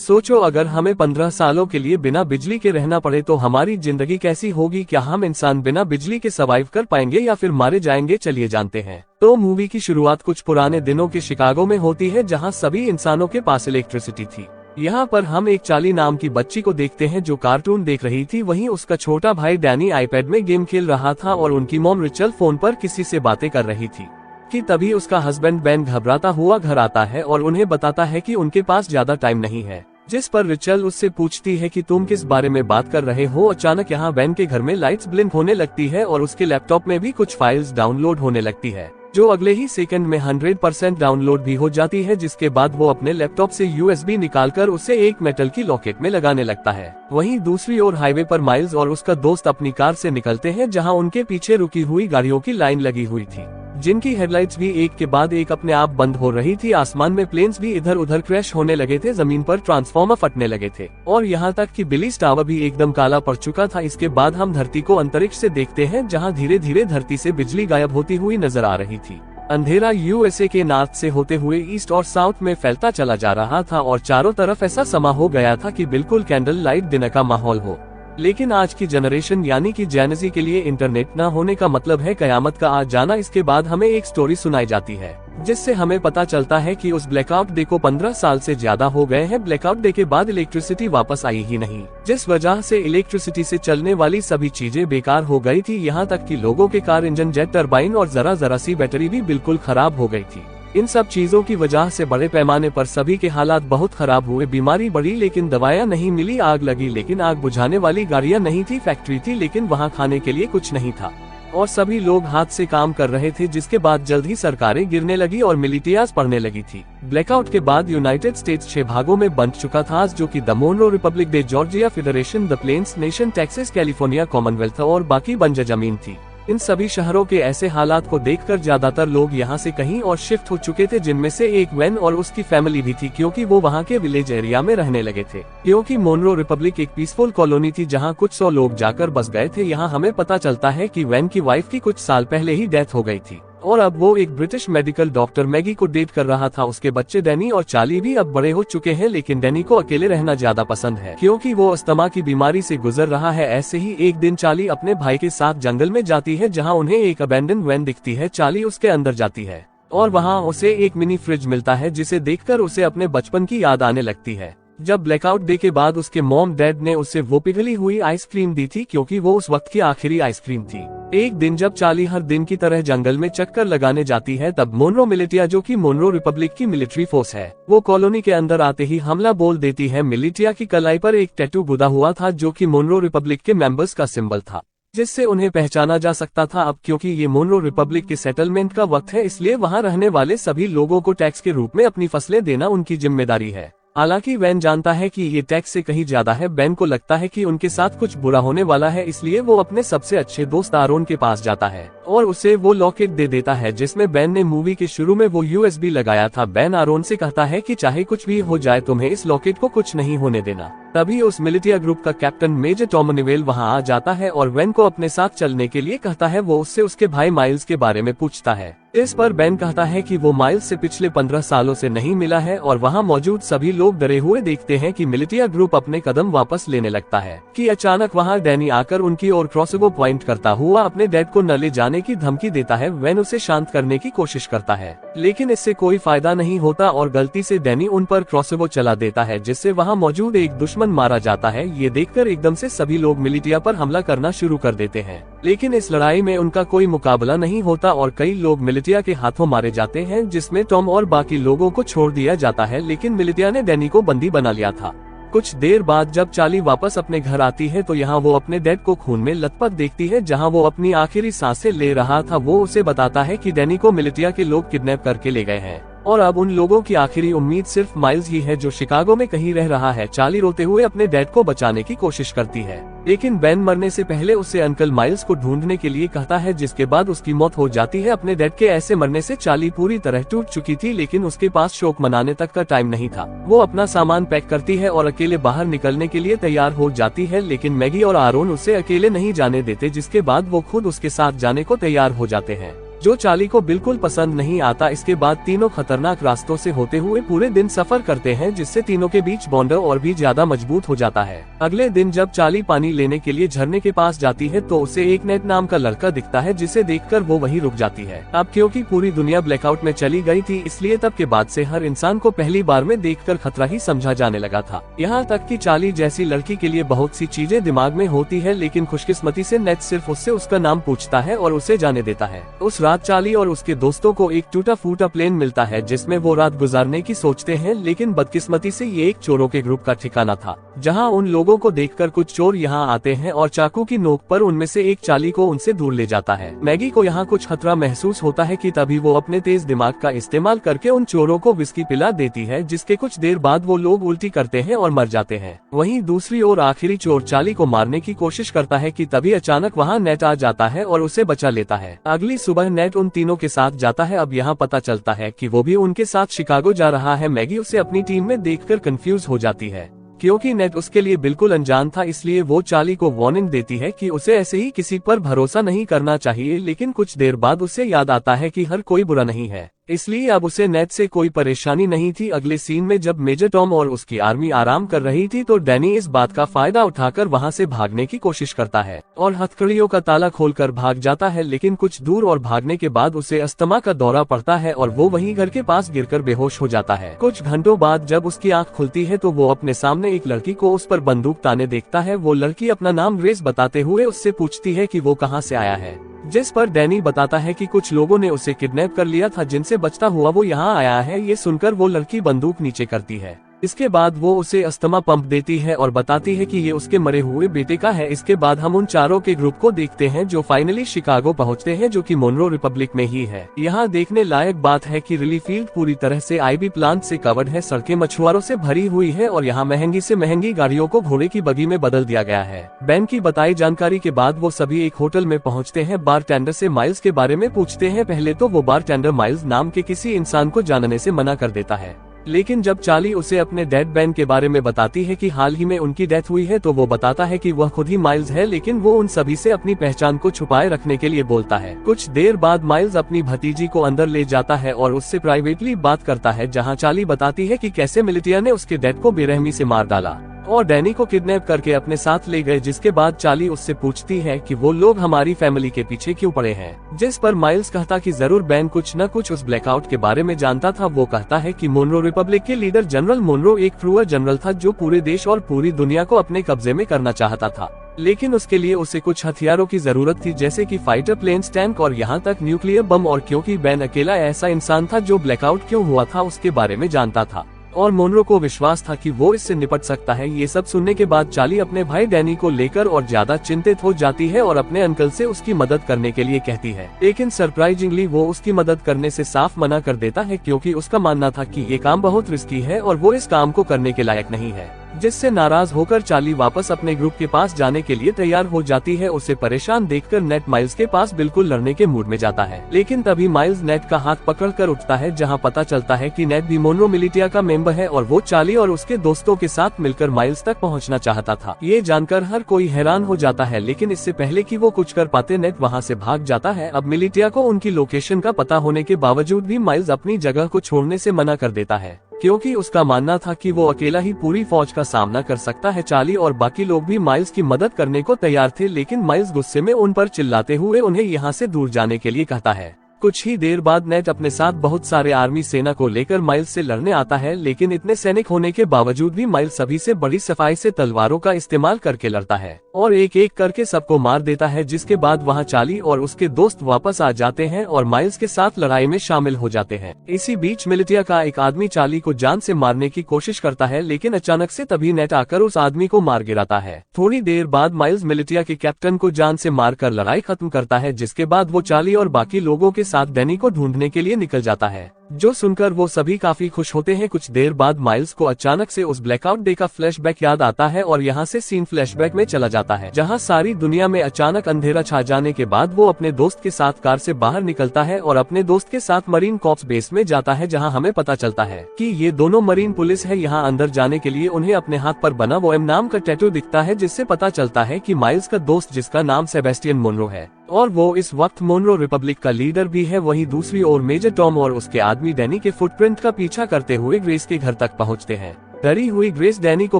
सोचो अगर हमें 15 सालों के लिए बिना बिजली के रहना पड़े तो हमारी जिंदगी कैसी होगी। क्या हम इंसान बिना बिजली के सर्वाइव कर पाएंगे या फिर मारे जाएंगे। चलिए जानते हैं। तो मूवी की शुरुआत कुछ पुराने दिनों के शिकागो में होती है, जहां सभी इंसानों के पास इलेक्ट्रिसिटी थी। यहाँ पर हम एक चार्ली नाम की बच्ची को देखते हैं जो कार्टून देख रही थी। वहीं उसका छोटा भाई डैनी आईपैड में गेम खेल रहा था और उनकी मॉम रिचल फोन पर किसी से बातें कर रही थी कि तभी उसका हस्बैंड बेन घबराता हुआ घर आता है और उन्हें बताता है कि उनके पास ज्यादा टाइम नहीं है। जिस पर रिचल उससे पूछती है कि तुम किस बारे में बात कर रहे हो। अचानक यहाँ बेन के घर में लाइट्स ब्लिंक होने लगती है और उसके लैपटॉप में भी कुछ फाइल्स डाउनलोड होने लगती है, जो अगले ही सेकंड में 100% डाउनलोड भी हो जाती है। जिसके बाद वो अपने लैपटॉप से USB निकालकर उसे एक मेटल की लॉकेट में लगाने लगता है। वहीं दूसरी ओर हाईवे पर माइल्स और उसका दोस्त अपनी कार से निकलते हैं, जहां उनके पीछे रुकी हुई गाड़ियों की लाइन लगी हुई थी, जिनकी हेडलाइट्स भी एक के बाद एक अपने आप बंद हो रही थी। आसमान में प्लेन्स भी इधर उधर क्रैश होने लगे थे, जमीन पर ट्रांसफार्मर फटने लगे थे और यहाँ तक कि बिलीज टावर भी एकदम काला पड़ चुका था। इसके बाद हम धरती को अंतरिक्ष से देखते हैं, जहाँ धीरे धीरे धरती से बिजली गायब होती हुई नजर आ रही थी। अंधेरा USA के नॉर्थ से होते हुए ईस्ट और साउथ में फैलता चला जा रहा था और चारों तरफ ऐसा समा हो गया था कि बिल्कुल कैंडल लाइट डिनर का माहौल हो। लेकिन आज की जनरेशन यानी कि जेनजी के लिए इंटरनेट न होने का मतलब है कयामत का आ जाना। इसके बाद हमें एक स्टोरी सुनाई जाती है, जिससे हमें पता चलता है कि उस ब्लैकआउट डे को 15 साल से ज्यादा हो गए हैं। ब्लैकआउट डे के बाद इलेक्ट्रिसिटी वापस आई ही नहीं, जिस वजह से इलेक्ट्रिसिटी से चलने वाली सभी चीजें बेकार हो गई थी। यहाँ तक कि लोगों के कार इंजन, जेट टरबाइन और जरा सी बैटरी भी बिल्कुल खराब हो गई थी। इन सब चीजों की वजह से बड़े पैमाने पर सभी के हालात बहुत खराब हुए। बीमारी बढ़ी लेकिन दवाइयाँ नहीं मिली, आग लगी लेकिन आग बुझाने वाली गाड़ियाँ नहीं थी, फैक्ट्री थी लेकिन वहाँ खाने के लिए कुछ नहीं था और सभी लोग हाथ से काम कर रहे थे। जिसके बाद जल्द ही सरकारें गिरने लगी और मिलिटियाज पड़ने लगी थी। ब्लैकआउट के बाद यूनाइटेड स्टेट्स 6 भागों में बंट चुका था, जो कि the Monroe Republic day, Georgia Federation, the Plains Nation, Texas, California, Commonwealth और बाकी बंजर जमीन थी। इन सभी शहरों के ऐसे हालात को देखकर ज्यादातर लोग यहाँ से कहीं और शिफ्ट हो चुके थे, जिनमें से एक वेन और उसकी फैमिली भी थी, क्योंकि वो वहाँ के विलेज एरिया में रहने लगे थे। क्योंकि मोनरो रिपब्लिक एक पीसफुल कॉलोनी थी जहाँ कुछ 100 लोग जाकर बस गए थे। यहाँ हमें पता चलता है कि वेन की वाइफ की कुछ साल पहले ही डेथ हो गई थी और अब वो एक ब्रिटिश मेडिकल डॉक्टर मैगी को डेट कर रहा था। उसके बच्चे डैनी और चार्ली भी अब बड़े हो चुके हैं, लेकिन डैनी को अकेले रहना ज्यादा पसंद है क्योंकि वो अस्थमा की बीमारी से गुजर रहा है। ऐसे ही एक दिन चार्ली अपने भाई के साथ जंगल में जाती है, जहां उन्हें एक अबैंडन वैन दिखती है। चार्ली उसके अंदर जाती है और वहां उसे एक मिनी फ्रिज मिलता है, जिसे देखकर उसे अपने बचपन की याद आने लगती है, जब ब्लैकआउट डे के बाद उसके मॉम डैड ने उसे वो पिघली हुई आइसक्रीम दी थी, क्योंकि वो उस वक्त की आखिरी आइसक्रीम थी। एक दिन जब चार्ली हर दिन की तरह जंगल में चक्कर लगाने जाती है, तब मोनरो मिलिटिया, जो कि मोनरो रिपब्लिक की मिलिट्री फोर्स है, वो कॉलोनी के अंदर आते ही हमला बोल देती है। मिलिटिया की कलाई पर एक टैटू गुदा हुआ था, जो कि मोनरो रिपब्लिक के मेंबर्स का सिंबल था, जिससे उन्हें पहचाना जा सकता था। अब क्योंकि ये मोनरो रिपब्लिक के सेटलमेंट का वक्त है, इसलिए वहाँ रहने वाले सभी लोगों को टैक्स के रूप में अपनी फसलें देना उनकी जिम्मेदारी है। हालांकि वैन जानता है कि ये टैक्स से कहीं ज्यादा है। बेन को लगता है कि उनके साथ कुछ बुरा होने वाला है, इसलिए वो अपने सबसे अच्छे दोस्त आरोन के पास जाता है और उसे वो लॉकेट दे देता है, जिसमें बेन ने मूवी के शुरू में वो USB लगाया था। बेन आरोन से कहता है कि चाहे कुछ भी हो जाए, तुम्हें इस लॉकेट को कुछ नहीं होने देना। तभी उस मिलिटिया ग्रुप का कैप्टन मेजर टॉम निवेल वहाँ आ जाता है और वेन को अपने साथ चलने के लिए कहता है। वो उससे उसके भाई माइल्स के बारे में पूछता है। इस पर बेन कहता है कि वो माइल्स से पिछले 15 सालों से नहीं मिला है और वहाँ मौजूद सभी लोग डरे हुए देखते हैं कि मिलिटिया ग्रुप अपने कदम वापस लेने लगता है कि अचानक वहाँ डैनी आकर उनकी ओर क्रॉसबो पॉइंट करता हुआ अपने डैड को न ले जाने की धमकी देता है। वेन उसे शांत करने की कोशिश करता है, लेकिन इससे कोई फायदा नहीं होता और गलती से डैनी उन पर क्रॉसबो चला देता है, जिससे वहाँ मौजूद एक दुश्मन मारा जाता है। ये देखकर एकदम से सभी लोग मिलिटिया पर हमला करना शुरू कर देते हैं, लेकिन इस लड़ाई में उनका कोई मुकाबला नहीं होता और कई लोग मिलिटिया के हाथों मारे जाते हैं, जिसमें टॉम और बाकी लोगों को छोड़ दिया जाता है। लेकिन मिलिटिया ने डैनी को बंदी बना लिया था। कुछ देर बाद जब चार्ली वापस अपने घर आती है, तो यहाँ वो अपने डैड को खून में लथपथ देखती है, जहाँ वो अपनी आखिरी सांसें ले रहा था। वो उसे बताता है कि डैनी को मिलिटिया के लोग किडनैप करके ले गए हैं और अब उन लोगों की आखिरी उम्मीद सिर्फ माइल्स ही है, जो शिकागो में कहीं रह रहा है। चार्ली रोते हुए अपने डैड को बचाने की कोशिश करती है, लेकिन बेन मरने से पहले उसे अंकल माइल्स को ढूंढने के लिए कहता है, जिसके बाद उसकी मौत हो जाती है। अपने डैड के ऐसे मरने से चार्ली पूरी तरह टूट चुकी थी, लेकिन उसके पास शोक मनाने तक का टाइम नहीं था। वो अपना सामान पैक करती है और अकेले बाहर निकलने के लिए तैयार हो जाती है, लेकिन मैगी और आरोन उसे अकेले नहीं जाने देते, जिसके बाद वो खुद उसके साथ जाने को तैयार हो जाते हैं। जो चार्ली को बिल्कुल पसंद नहीं आता। इसके बाद तीनों खतरनाक रास्तों से होते हुए पूरे दिन सफर करते हैं, जिससे तीनों के बीच बॉन्ड और भी ज्यादा मजबूत हो जाता है। अगले दिन जब चार्ली पानी लेने के लिए झरने के पास जाती है तो उसे एक नेट नाम का लड़का दिखता है, जिसे देखकर वो वहीं रुक जाती है। अब क्योंकि पूरी दुनिया ब्लैकआउट में चली गई थी, इसलिए तब के बाद से हर इंसान को पहली बार में देखकर खतरा ही समझा जाने लगा था। यहाँ तक कि चार्ली जैसी लड़की के लिए बहुत सी चीजें दिमाग में होती है, लेकिन खुशकिस्मती से नेट सिर्फ उससे उसका नाम पूछता है और उसे जाने देता है। उस रात चार्ली और उसके दोस्तों को एक टूटा फूटा प्लेन मिलता है, जिसमें वो रात गुजारने की सोचते हैं, लेकिन बदकिस्मती से ये एक चोरों के ग्रुप का ठिकाना था, जहां उन लोगों को देखकर कुछ चोर यहां आते हैं और चाकू की नोक पर उनमें से एक चार्ली को उनसे दूर ले जाता है। मैगी को यहां कुछ खतरा महसूस होता है कि तभी वो अपने तेज दिमाग का इस्तेमाल करके उन चोरों को विस्की पिला देती है, जिसके कुछ देर बाद वो लोग उल्टी करते हैं और मर जाते हैं। वहीं दूसरी ओर आखिरी चोर चार्ली को मारने की कोशिश करता है कि तभी अचानक वहां नेट आ जाता है और उसे बचा लेता है। अगली सुबह नेट उन तीनों के साथ जाता है। अब यहाँ पता चलता है कि वो भी उनके साथ शिकागो जा रहा है। मैगी उसे अपनी टीम में देखकर कंफ्यूज हो जाती है, क्योंकि नेट उसके लिए बिल्कुल अनजान था, इसलिए वो चार्ली को वार्निंग देती है कि उसे ऐसे ही किसी पर भरोसा नहीं करना चाहिए। लेकिन कुछ देर बाद उसे याद आता है कि हर कोई बुरा नहीं है, इसलिए अब उसे नेट से कोई परेशानी नहीं थी। अगले सीन में जब मेजर टॉम और उसकी आर्मी आराम कर रही थी तो डैनी इस बात का फायदा उठाकर वहां से भागने की कोशिश करता है और हथकड़ियों का ताला खोलकर भाग जाता है। लेकिन कुछ दूर और भागने के बाद उसे अस्थमा का दौरा पड़ता है और वो वहीं घर के पास गिरकर बेहोश हो जाता है। कुछ घंटों बाद जब उसकी आंख खुलती है तो वो अपने सामने एक लड़की को उस पर बंदूक ताने देखता है। वो लड़की अपना नाम ग्रेस बताते हुए उससे पूछती है कि वो कहाँ से आया है, जिस पर डैनी बताता है कि कुछ लोगों ने उसे किडनैप कर लिया था, जिनसे बचता हुआ वो यहाँ आया है। ये सुनकर वो लड़की बंदूक नीचे करती है। इसके बाद वो उसे अस्थमा पंप देती है और बताती है कि ये उसके मरे हुए बेटे का है। इसके बाद हम उन चारों के ग्रुप को देखते हैं जो फाइनली शिकागो पहुंचते हैं, जो कि मोनरो रिपब्लिक में ही है। यहाँ देखने लायक बात है कि रिलीफ फील्ड पूरी तरह से आईबी प्लांट से कवर्ड है, सड़कें मछुआरों से भरी हुई है और यहाँ महंगी से महंगी गाड़ियों को घोड़े की बगी में बदल दिया गया है। बैन की बताई जानकारी के बाद वो सभी एक होटल में पहुँचते हैं। बारटेंडर से माइल्स के बारे में पूछते हैं। पहले तो वो बारटेंडर माइल्स नाम के किसी इंसान को जानने से मना कर देता है, लेकिन जब चार्ली उसे अपने डेड बैन के बारे में बताती है कि हाल ही में उनकी डेथ हुई है तो वो बताता है कि वह खुद ही माइल्स है, लेकिन वो उन सभी से अपनी पहचान को छुपाए रखने के लिए बोलता है। कुछ देर बाद माइल्स अपनी भतीजी को अंदर ले जाता है और उससे प्राइवेटली बात करता है, जहां चार्ली बताती है कि कैसे मिलिटिया ने उसके डैड को बेरहमी से मार डाला और डैनी को किडनैप करके अपने साथ ले गए। जिसके बाद चार्ली उससे पूछती है कि वो लोग हमारी फैमिली के पीछे क्यों पड़े हैं, जिस पर माइल्स कहता कि जरूर बैन कुछ न कुछ उस ब्लैकआउट के बारे में जानता था। वो कहता है कि मोनरो रिपब्लिक के लीडर जनरल मोनरो एक क्रूअल जनरल था जो पूरे देश और पूरी दुनिया को अपने कब्जे में करना चाहता था, लेकिन उसके लिए उसे कुछ हथियारों की जरूरत थी, जैसे कि फाइटर प्लेन्स, टैंक और यहाँ तक न्यूक्लियर बम। और क्योंकि बैन अकेला ऐसा इंसान था जो ब्लैकआउट क्यों हुआ था उसके बारे में जानता था और मोनरो को विश्वास था कि वो इससे निपट सकता है। ये सब सुनने के बाद चार्ली अपने भाई डैनी को लेकर और ज्यादा चिंतित हो जाती है और अपने अंकल से उसकी मदद करने के लिए कहती है, लेकिन सरप्राइजिंगली वो उसकी मदद करने से साफ मना कर देता है, क्योंकि उसका मानना था कि ये काम बहुत रिस्की है और वो इस काम को करने के लायक नहीं है। जिससे नाराज होकर चार्ली वापस अपने ग्रुप के पास जाने के लिए तैयार हो जाती है। उसे परेशान देखकर नेट माइल्स के पास बिल्कुल लड़ने के मूड में जाता है, लेकिन तभी माइल्स नेट का हाथ पकड़कर उठता है, जहां पता चलता है कि नेट भी मोनरो मिलिटिया का मेंबर है और वो चार्ली और उसके दोस्तों के साथ मिलकर माइल्स तक पहुंचना चाहता था। ये जानकर हर कोई हैरान हो जाता है, लेकिन इससे पहले कि वो कुछ कर पाते नेट वहां से भाग जाता है। अब मिलिटिया को उनकी लोकेशन का पता होने के बावजूद भी माइल्स अपनी जगह को छोड़ने से मना कर देता है, क्योंकि उसका मानना था कि वो अकेला ही पूरी फौज का सामना कर सकता है। चार्ली और बाकी लोग भी माइल्स की मदद करने को तैयार थे, लेकिन माइल्स गुस्से में उन पर चिल्लाते हुए उन्हें यहाँ से दूर जाने के लिए कहता है। कुछ ही देर बाद नेट अपने साथ बहुत सारे आर्मी सेना को लेकर माइल्स से लड़ने आता है, लेकिन इतने सैनिक होने के बावजूद भी माइल्स सभी से बड़ी सफाई से तलवारों का इस्तेमाल करके लड़ता है और एक एक करके सबको मार देता है। जिसके बाद वहां चार्ली और उसके दोस्त वापस आ जाते हैं और माइल्स के साथ लड़ाई में शामिल हो जाते हैं। इसी बीच मिलिटिया का एक आदमी चार्ली को जान से मारने की कोशिश करता है, लेकिन अचानक से तभी नेट आकर उस आदमी को मार गिराता है। थोड़ी देर बाद माइल्स मिलिटिया के कैप्टन को जान से मारकर लड़ाई खत्म करता है, जिसके बाद वो चार्ली और बाकी लोगों के साथ डैनी को ढूंढने के लिए निकल जाता है। जो सुनकर वो सभी काफी खुश होते हैं। कुछ देर बाद माइल्स को अचानक से उस ब्लैकआउट डे का फ्लैशबैक याद आता है और यहाँ से सीन फ्लैशबैक में चला जाता है, जहाँ सारी दुनिया में अचानक अंधेरा छा जाने के बाद वो अपने दोस्त के साथ कार से बाहर निकलता है और अपने दोस्त के साथ मरीन कॉर्प्स बेस में जाता है, जहाँ हमें पता चलता है कि ये दोनों मरीन पुलिस है। यहाँ अंदर जाने के लिए उन्हें अपने हाथ पर बना वो एम नाम का टैटू दिखता है, जिससे पता चलता है कि माइल्स का दोस्त, जिसका नाम सेबेस्टियन मोनरो है और वो इस वक्त मोनरो रिपब्लिक का लीडर भी है। वहीं दूसरी ओर मेजर टॉम और उसके आदमी डैनी के फुटप्रिंट का पीछा करते हुए ग्रेस के घर तक पहुंचते हैं। डरी हुई ग्रेस डैनी को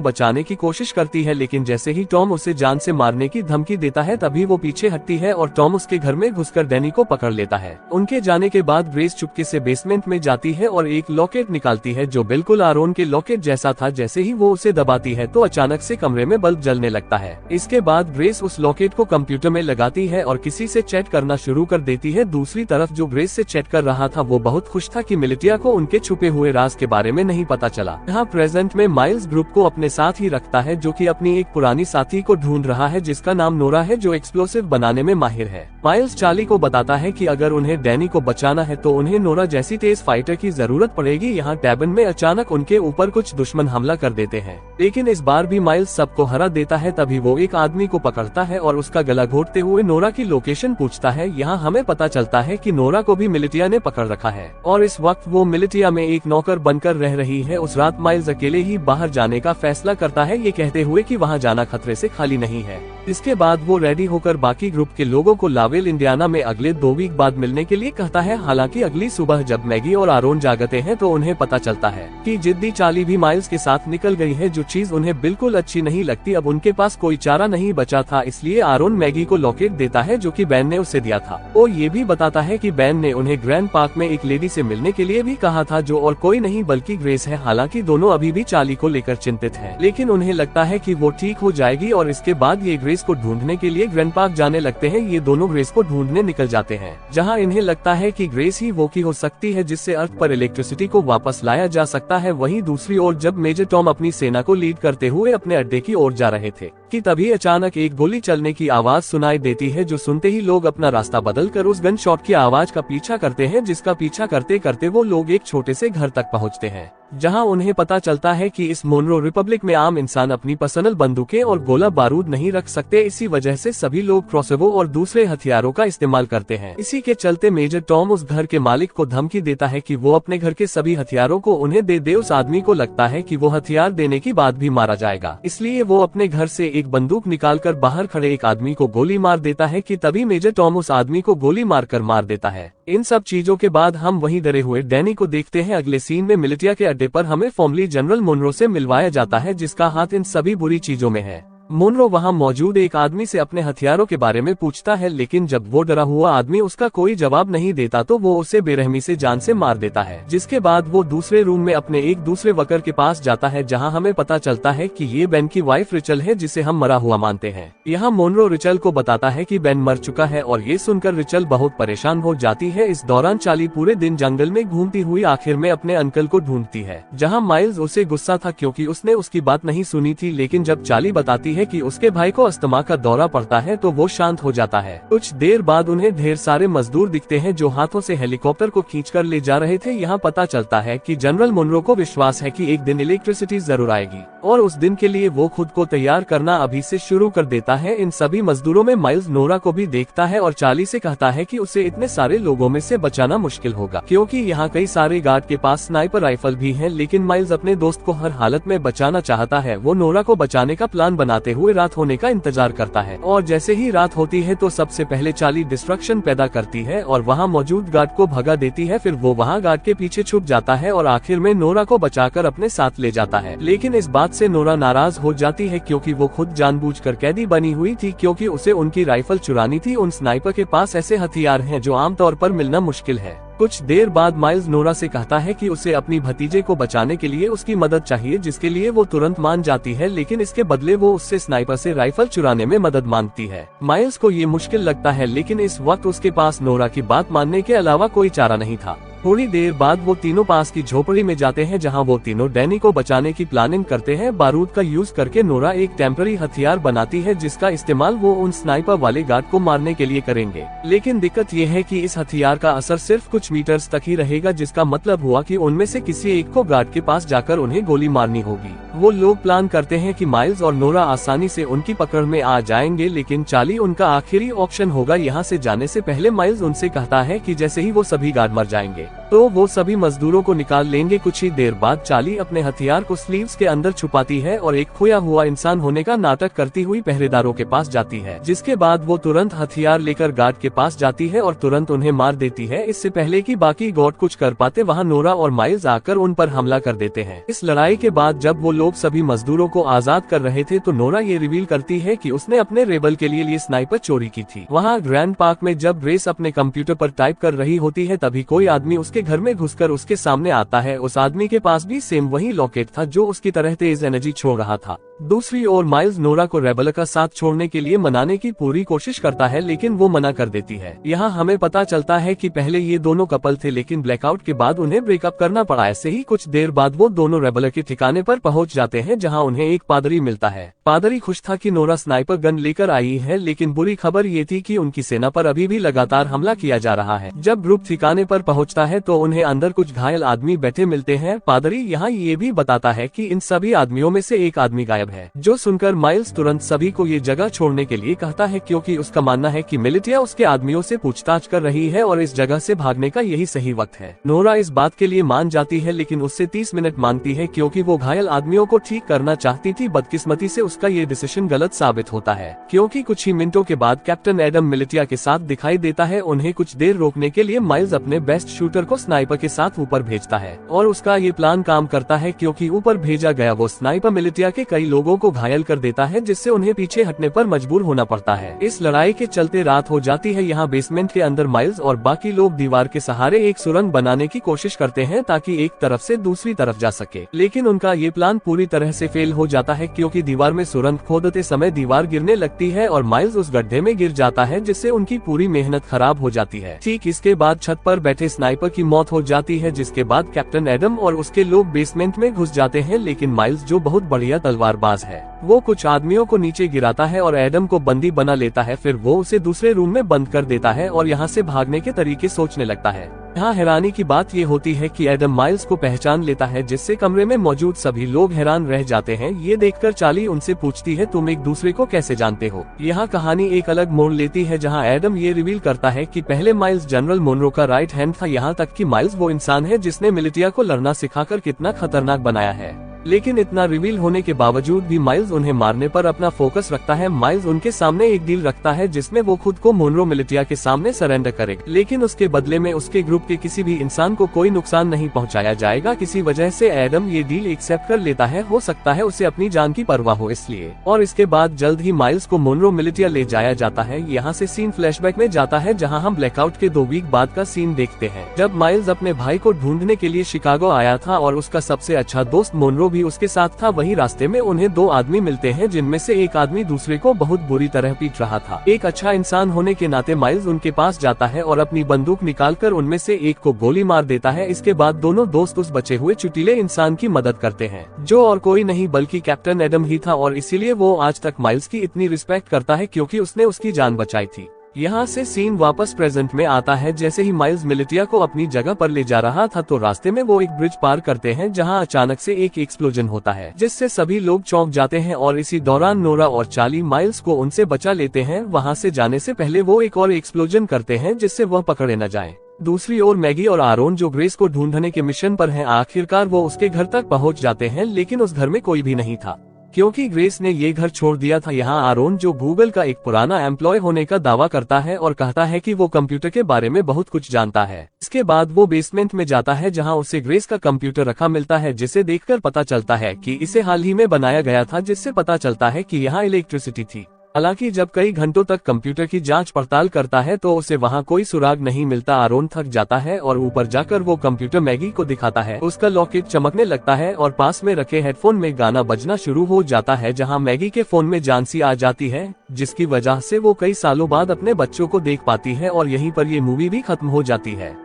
बचाने की कोशिश करती है, लेकिन जैसे ही टॉम उसे जान से मारने की धमकी देता है तभी वो पीछे हटती है और टॉम उसके घर में घुसकर डैनी को पकड़ लेता है। उनके जाने के बाद ग्रेस चुपके से बेसमेंट में जाती है और एक लॉकेट निकालती है जो बिल्कुल आरोन के लॉकेट जैसा था। जैसे ही वो उसे दबाती है तो अचानक से कमरे में बल्ब जलने लगता है। इसके बाद ग्रेस उस लॉकेट को कंप्यूटर में लगाती है और किसी से चैट करना शुरू कर देती है। दूसरी तरफ जो ग्रेस से चैट कर रहा था वो बहुत खुश था कि मिलिटिया को उनके छुपे हुए राज के बारे में नहीं पता चला। यहाँ प्रेजेंट में माइल्स ग्रुप को अपने साथ ही रखता है, जो कि अपनी एक पुरानी साथी को ढूंढ रहा है जिसका नाम नोरा है, जो एक्सप्लोसिव बनाने में माहिर है। माइल्स चार्ली को बताता है कि अगर उन्हें डैनी को बचाना है तो उन्हें नोरा जैसी तेज फाइटर की जरूरत पड़ेगी। यहाँ टैबन में अचानक उनके ऊपर कुछ दुश्मन हमला कर देते हैं, लेकिन इस बार भी माइल्स सबको हरा देता है। तभी वो एक आदमी को पकड़ता है और उसका गला घोटते हुए नोरा की लोकेशन पूछता है। यहाँ हमें पता चलता है कि नोरा को भी मिलिटिया ने पकड़ रखा है और इस वक्त वो मिलिटिया में एक नौकर बनकर रह रही है। उस रात माइल्स अकेले ही बाहर जाने का फैसला करता है, ये कहते हुए कि वहां जाना खतरे से खाली नहीं है। इसके बाद वो रेडी होकर बाकी ग्रुप के लोगों को लावेल इंडियाना में अगले 2 वीक बाद मिलने के लिए कहता है। हालांकि अगली सुबह जब मैगी और आरोन जागते हैं तो उन्हें पता चलता है कि जिद्दी चार्ली भी माइल्स के साथ निकल गई है, जो चीज उन्हें बिल्कुल अच्छी नहीं लगती। अब उनके पास कोई चारा नहीं बचा था, इसलिए आरोन मैगी को लॉकेट देता है जो कि बैन ने उसे दिया था। वो ये भी बताता है कि बैन ने उन्हें ग्रैंड पार्क में एक लेडी से मिलने के लिए भी कहा था, जो और कोई नहीं बल्कि ग्रेस है। हालांकि दोनों अभी भी चार्ली को लेकर चिंतित है, लेकिन उन्हें लगता है कि वो ठीक हो जाएगी और इसके बाद ये ग्रेस को ढूंढने के लिए ग्रैंड पार्क जाने लगते हैं। ये दोनों ग्रेस को ढूंढने निकल जाते हैं, जहां इन्हें लगता है कि ग्रेस ही वो की हो सकती है जिससे अर्थ पर इलेक्ट्रिसिटी को वापस लाया जा सकता है। वहीं दूसरी ओर जब मेजर टॉम अपनी सेना को लीड करते हुए अपने अड्डे की ओर जा रहे थे कि तभी अचानक एक गोली चलने की आवाज सुनाई देती है, जो सुनते ही लोग अपना रास्ता बदलकर उस गन शॉट की आवाज का पीछा करते हैं, जिसका पीछा करते करते वो लोग एक छोटे से घर तक पहुंचते हैं, जहां उन्हें पता चलता है कि इस मोनरो रिपब्लिक में आम इंसान अपनी पर्सनल बंदूकें और गोला बारूद नहीं रख सकते। इसी वजह से सभी लोग क्रॉसबो और दूसरे हथियारों का इस्तेमाल करते हैं। इसी के चलते मेजर टॉम उस घर के मालिक को धमकी देता है कि वो अपने घर के सभी हथियारों को उन्हें दे दे। उस आदमी को लगता है कि वो हथियार देने के बाद भी मारा जाएगा, इसलिए वो अपने घर से एक बंदूक निकालकर बाहर खड़े एक आदमी को गोली मार देता है कि तभी मेजर टॉम उस आदमी को गोली मारकर मार देता है। इन सब चीजों के बाद हम वहीं डरे हुए डैनी को देखते हैं। अगले सीन में मिलिटिया के अड्डे पर हमें फॉर्मली जनरल मोनरो से मिलवाया जाता है, जिसका हाथ इन सभी बुरी चीजों में है। मोनरो वहां मौजूद एक आदमी से अपने हथियारों के बारे में पूछता है, लेकिन जब वो डरा हुआ आदमी उसका कोई जवाब नहीं देता तो वो उसे बेरहमी से जान से मार देता है। जिसके बाद वो दूसरे रूम में अपने एक दूसरे वर्कर के पास जाता है, जहां हमें पता चलता है कि ये बेन की वाइफ रिचल है, जिसे हम मरा हुआ मानते हैं। यहाँ मोनरो रिचल को बताता है कि बेन मर चुका है और ये सुनकर रिचल बहुत परेशान हो जाती है। इस दौरान चार्ली पूरे दिन जंगल में घूमती हुई आखिर में अपने अंकल को ढूंढती है, जहाँ माइल्स उसे गुस्सा था क्योंकि उसने उसकी बात नहीं सुनी थी, लेकिन जब चार्ली बताती है कि उसके भाई को अस्थमा का दौरा पड़ता है तो वो शांत हो जाता है। कुछ देर बाद उन्हें ढेर सारे मजदूर दिखते हैं जो हाथों से हेलीकॉप्टर को खींचकर ले जा रहे थे। यहाँ पता चलता है कि जनरल मोनरो को विश्वास है कि एक दिन इलेक्ट्रिसिटी जरूर आएगी और उस दिन के लिए वो खुद को तैयार करना अभी से शुरू कर देता है। इन सभी मजदूरों में माइल्स नोरा को भी देखता है और चार्ली से कहता है कि उसे इतने सारे लोगों में से बचाना मुश्किल होगा, क्योंकि यहाँ कई सारे गार्ड के पास स्नाइपर राइफल भी है। लेकिन माइल्स अपने दोस्त को हर हालत में बचाना चाहता है। वो नोरा को बचाने का प्लान बनाते हुए रात होने का इंतजार करता है और जैसे ही रात होती है तो सबसे पहले चार्ली डिस्ट्रक्शन पैदा करती है और वहाँ मौजूद गार्ड को भगा देती है। फिर वो वहाँ गार्ड के पीछे छुप जाता है और आखिर में नोरा को बचाकर अपने साथ ले जाता है। लेकिन इस बात से नोरा नाराज हो जाती है क्योंकि वो खुद जानबूझकर कैदी बनी हुई थी, क्योंकि उसे उनकी राइफल चुरानी थी। उन स्नाइपर के पास ऐसे हथियार हैं जो आमतौर पर मिलना मुश्किल है। कुछ देर बाद माइल्स नोरा से कहता है कि उसे अपनी भतीजे को बचाने के लिए उसकी मदद चाहिए, जिसके लिए वो तुरंत मान जाती है, लेकिन इसके बदले वो उससे स्नाइपर से राइफल चुराने में मदद मांगती है। माइल्स को ये मुश्किल लगता है, लेकिन इस वक्त उसके पास नोरा की बात मानने के अलावा कोई चारा नहीं था। थोड़ी देर बाद वो तीनों पास की झोपड़ी में जाते हैं जहां वो तीनों डैनी को बचाने की प्लानिंग करते हैं। बारूद का यूज करके नोरा एक टेम्पररी हथियार बनाती है जिसका इस्तेमाल वो उन स्नाइपर वाले गार्ड को मारने के लिए करेंगे। लेकिन दिक्कत ये है कि इस हथियार का असर सिर्फ कुछ मीटर्स तक ही रहेगा, जिसका मतलब हुआ कि उनमें से किसी एक को गार्ड के पास जाकर उन्हें गोली मारनी होगी। वो लोग प्लान करते हैं कि माइल्स और नोरा आसानी से उनकी पकड़ में आ जाएंगे, लेकिन चार्ली उनका आखिरी ऑप्शन होगा। यहाँ से जाने से पहले माइल्स उनसे कहता है कि जैसे ही वो सभी गार्ड मर जाएंगे तो वो सभी मजदूरों को निकाल लेंगे। कुछ ही देर बाद चार्ली अपने हथियार को स्लीव्स के अंदर छुपाती है और एक खोया हुआ इंसान होने का नाटक करती हुई पहरेदारों के पास जाती है, जिसके बाद वो तुरंत हथियार लेकर गार्ड के पास जाती है और तुरंत उन्हें मार देती है। इससे पहले कि बाकी गार्ड कुछ कर पाते वहाँ नोरा और माइल्स आकर उन पर हमला कर देते हैं। इस लड़ाई के बाद जब वो लोग सभी मजदूरों को आजाद कर रहे थे तो नोरा ये रिवील करती है कि उसने अपने रेबल के लिए स्नाइपर चोरी की थी। वहाँ ग्रैंड पार्क में जब ग्रेस अपने कंप्यूटर पर टाइप कर रही होती है तभी कोई आदमी उसके घर में घुसकर उसके सामने आता है। उस आदमी के पास भी सेम वही लॉकेट था जो उसकी तरह तेज एनर्जी छोड़ रहा था। दूसरी ओर माइल्स नोरा को रेबल का साथ छोड़ने के लिए मनाने की पूरी कोशिश करता है, लेकिन वो मना कर देती है। यहाँ हमें पता चलता है कि पहले ये दोनों कपल थे, लेकिन ब्लैकआउट के बाद उन्हें ब्रेकअप करना पड़ा। ऐसे ही कुछ देर बाद वो दोनों रेबल के ठिकाने पर पहुँच जाते हैं जहाँ उन्हें एक पादरी मिलता है। पादरी खुश था कि नोरा स्नाइपर गन लेकर आई है, लेकिन बुरी खबर ये थी कि उनकी सेना पर अभी भी लगातार हमला किया जा रहा है। जब ग्रुप ठिकाने पर पहुँचता है तो उन्हें अंदर कुछ घायल आदमी बैठे मिलते हैं। पादरी यहाँ ये भी बताता है कि इन सभी आदमियों में से एक आदमी गायब है, जो सुनकर माइल्स तुरंत सभी को ये जगह छोड़ने के लिए कहता है, क्योंकि उसका मानना है कि मिलिटिया उसके आदमियों से पूछताछ कर रही है और इस जगह से भागने का यही सही वक्त है। नोरा इस बात के लिए मान जाती है, लेकिन उससे 30 मिनट मांगती है क्योंकि वो घायल आदमियों को ठीक करना चाहती थी। बदकिस्मती से उसका ये डिसीजन गलत साबित होता है, क्योंकि कुछ ही मिनटों के बाद कैप्टन एडम मिलिटिया के साथ दिखाई देता है। उन्हें कुछ देर रोकने के लिए माइल्स अपने बेस्ट शूटर को स्नाइपर के साथ ऊपर भेजता है और उसका ये प्लान काम करता है, क्योंकि ऊपर भेजा गया वो स्नाइपर मिलिटिया के कई लोगों को घायल कर देता है, जिससे उन्हें पीछे हटने पर मजबूर होना पड़ता है। इस लड़ाई के चलते रात हो जाती है। यहाँ बेसमेंट के अंदर माइल्स और बाकी लोग दीवार के सहारे एक सुरंग बनाने की कोशिश करते हैं ताकि एक तरफ से दूसरी तरफ जा सके, लेकिन उनका ये प्लान पूरी तरह से फेल हो जाता है, क्योंकि दीवार में सुरंग खोदते समय दीवार गिरने लगती है और माइल्स उस गड्ढे में गिर जाता है, जिससे उनकी पूरी मेहनत खराब हो जाती है। ठीक इसके बाद छत पर बैठे स्नाइपर की मौत हो जाती है, जिसके बाद कैप्टन एडम और उसके लोग बेसमेंट में घुस जाते हैं। लेकिन माइल्स, जो बहुत बढ़िया तलवारबाज है, वो कुछ आदमियों को नीचे गिराता है और एडम को बंदी बना लेता है। फिर वो उसे दूसरे रूम में बंद कर देता है और यहाँ से भागने के तरीके सोचने लगता है। यहाँ हैरानी की बात ये होती है कि एडम माइल्स को पहचान लेता है, जिससे कमरे में मौजूद सभी लोग हैरान रह जाते हैं। ये देखकर चार्ली उनसे पूछती है, तुम एक दूसरे को कैसे जानते हो? यहाँ कहानी एक अलग मोड़ लेती है, जहाँ एडम ये रिवील करता है कि पहले माइल्स जनरल मोनरो का राइट हैंड था, यहाँ तक कि माइल्स वो इंसान है जिसने मिलिटिया को लड़ना सिखाकर कितना खतरनाक बनाया है। लेकिन इतना रिवील होने के बावजूद भी माइल्स उन्हें मारने पर अपना फोकस रखता है। माइल्स उनके सामने एक डील रखता है जिसमें वो खुद को मोनरो मिलिटिया के सामने सरेंडर करेगा, लेकिन उसके बदले में उसके ग्रुप के किसी भी इंसान को कोई नुकसान नहीं पहुंचाया जाएगा। किसी वजह से एडम ये डील एक्सेप्ट कर लेता है, हो सकता है उसे अपनी जान की परवाह हो इसलिए। और इसके बाद जल्द ही माइल्स को मोनरो मिलिटिया ले जाया जाता है। यहाँ से सीन फ्लैशबैक में जाता है, जहाँ हम ब्लैकआउट के 2 वीक बाद का सीन देखते हैं, जब माइल्स अपने भाई को ढूंढने के लिए शिकागो आया था और उसका सबसे अच्छा दोस्त मोनरो भी उसके साथ था। वही रास्ते में उन्हें 2 आदमी मिलते हैं, जिनमें से एक आदमी दूसरे को बहुत बुरी तरह पीट रहा था। एक अच्छा इंसान होने के नाते माइल्स उनके पास जाता है और अपनी बंदूक निकालकर उनमें से एक को गोली मार देता है। इसके बाद दोनों दोस्त उस बचे हुए चुटीले इंसान की मदद करते हैं, जो और कोई नहीं बल्कि कैप्टन एडम ही था, और इसीलिए वो आज तक माइल्स की इतनी रिस्पेक्ट करता है क्योंकि उसने उसकी जान बचाई थी। यहाँ से सीन वापस प्रेजेंट में आता है। जैसे ही माइल्स मिलिटिया को अपनी जगह पर ले जा रहा था तो रास्ते में वो एक ब्रिज पार करते हैं, जहाँ अचानक से एक एक्सप्लोजन होता है, जिससे सभी लोग चौंक जाते हैं और इसी दौरान नोरा और चार्ली माइल्स को उनसे बचा लेते हैं। वहाँ से जाने से पहले वो एक और एक्सप्लोजन करते हैं जिससे वह पकड़े न जाए। दूसरी ओर मैगी और आरोन, जो ग्रेस को ढूंढने के मिशन पर हैं, आखिरकार वो उसके घर तक पहुँच जाते हैं, लेकिन उस घर में कोई भी नहीं था क्योंकि ग्रेस ने ये घर छोड़ दिया था। यहाँ आरोन, जो गूगल का एक पुराना एम्प्लॉय होने का दावा करता है और कहता है कि वो कंप्यूटर के बारे में बहुत कुछ जानता है। इसके बाद वो बेसमेंट में जाता है, जहाँ उसे ग्रेस का कंप्यूटर रखा मिलता है, जिसे देखकर पता चलता है कि इसे हाल ही में बनाया गया था, जिससे पता चलता है कि यहाँ इलेक्ट्रिसिटी थी। हालांकि जब कई घंटों तक कंप्यूटर की जांच पड़ताल करता है तो उसे वहां कोई सुराग नहीं मिलता। आरोन थक जाता है और ऊपर जाकर वो कंप्यूटर मैगी को दिखाता है। उसका लॉकेट चमकने लगता है और पास में रखे हेडफोन में गाना बजना शुरू हो जाता है, जहां मैगी के फोन में जानसी आ जाती है, जिसकी वजह से वो कई सालों बाद अपने बच्चों को देख पाती है और यहीं पर ये मूवी भी खत्म हो जाती है।